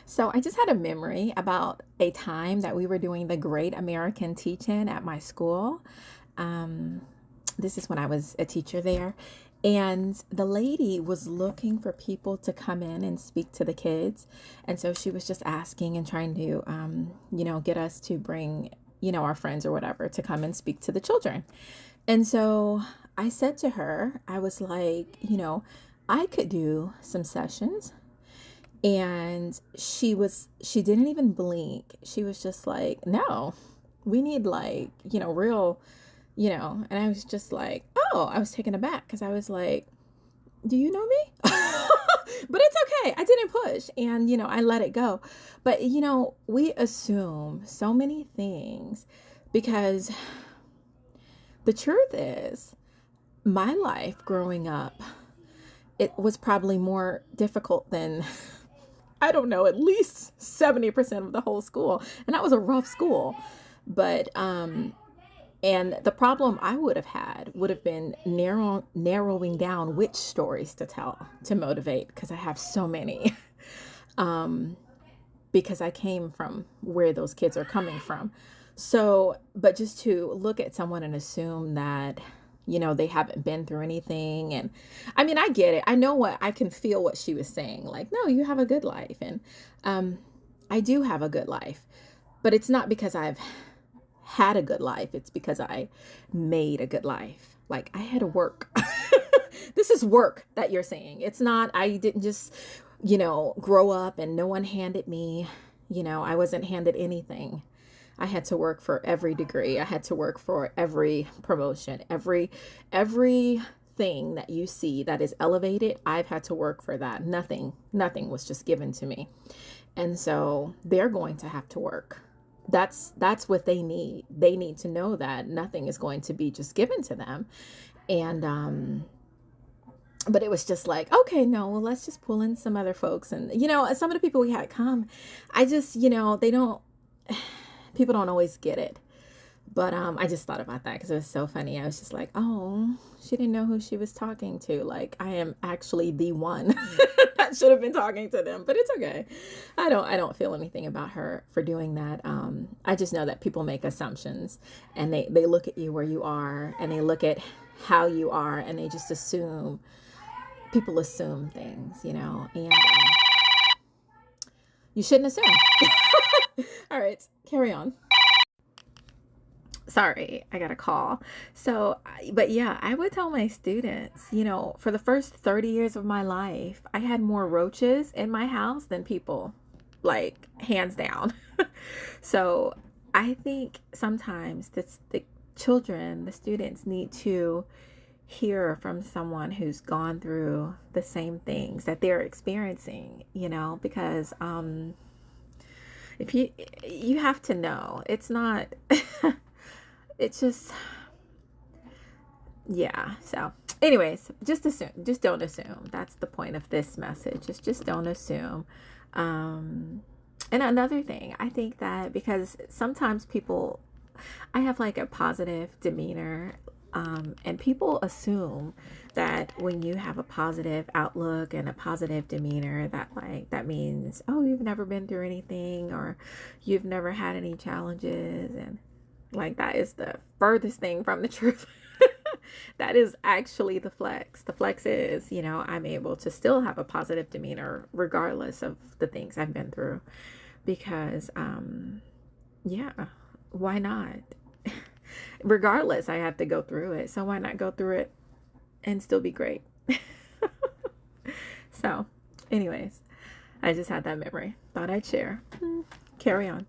So I just had a memory about a time that we were doing the Great American Teach-In at my school. Um, this is when I was a teacher there. And the lady was looking for people to come in and speak to the kids. And so she was just asking and trying to, get us to bring, our friends or whatever to come and speak to the children. And so I said to her, I was like, I could do some sessions. And she didn't even blink. She was just like, no, we need like, real, and I was just like, oh, I was taken aback because I was like, do you know me? But it's okay. I didn't push and, I let it go. But, we assume so many things because the truth is my life growing up, it was probably more difficult than I don't know, at least 70% of the whole school. And that was a rough school. But, and the problem I would have had would have been narrowing down which stories to tell to motivate because I have so many. um, because I came from where those kids are coming from. So, but just to look at someone and assume that, they haven't been through anything. And I mean, I get it. I know I can feel what she was saying. Like, no, you have a good life. And um, I do have a good life, but it's not because I've had a good life. It's because I made a good life. Like, I had to work. This is work that you're saying. It's not, I didn't just, grow up and no one handed me, I wasn't handed anything. I had to work for every degree. I had to work for every promotion, everything that you see that is elevated. I've had to work for that. Nothing was just given to me. And so they're going to have to work. That's what they need. They need to know that nothing is going to be just given to them. And but it was just like, okay, no, well, let's just pull in some other folks. And, some of the people we had come, I just, they don't, people don't always get it. But I just thought about that because it was so funny. I was just like, oh, she didn't know who she was talking to. Like, I am actually the one that should have been talking to them. But it's okay. I don't feel anything about her for doing that. I just know that people make assumptions and they look at you where you are and they look at how you are and they just assume people assume things, and you shouldn't assume. All right, carry on. Sorry, I got a call. So, but yeah, I would tell my students, for the first 30 years of my life, I had more roaches in my house than people, like hands down. So, I think sometimes the children, the students need to hear from someone who's gone through the same things that they're experiencing, because if you have to know, it's not it's just, yeah. So anyways, just don't assume. That's the point of this message. Just don't assume. um and another thing, I think that because sometimes people, I have like a positive demeanor, and people assume that when you have a positive outlook and a positive demeanor, that like that means, oh, you've never been through anything or you've never had any challenges, and like that is the furthest thing from the truth. That is actually the flex. The flex is, I'm able to still have a positive demeanor regardless of the things I've been through because yeah, why not? Regardless, I have to go through it. So why not go through it and still be great? So, anyways, I just had that memory. Thought I'd share. Carry on.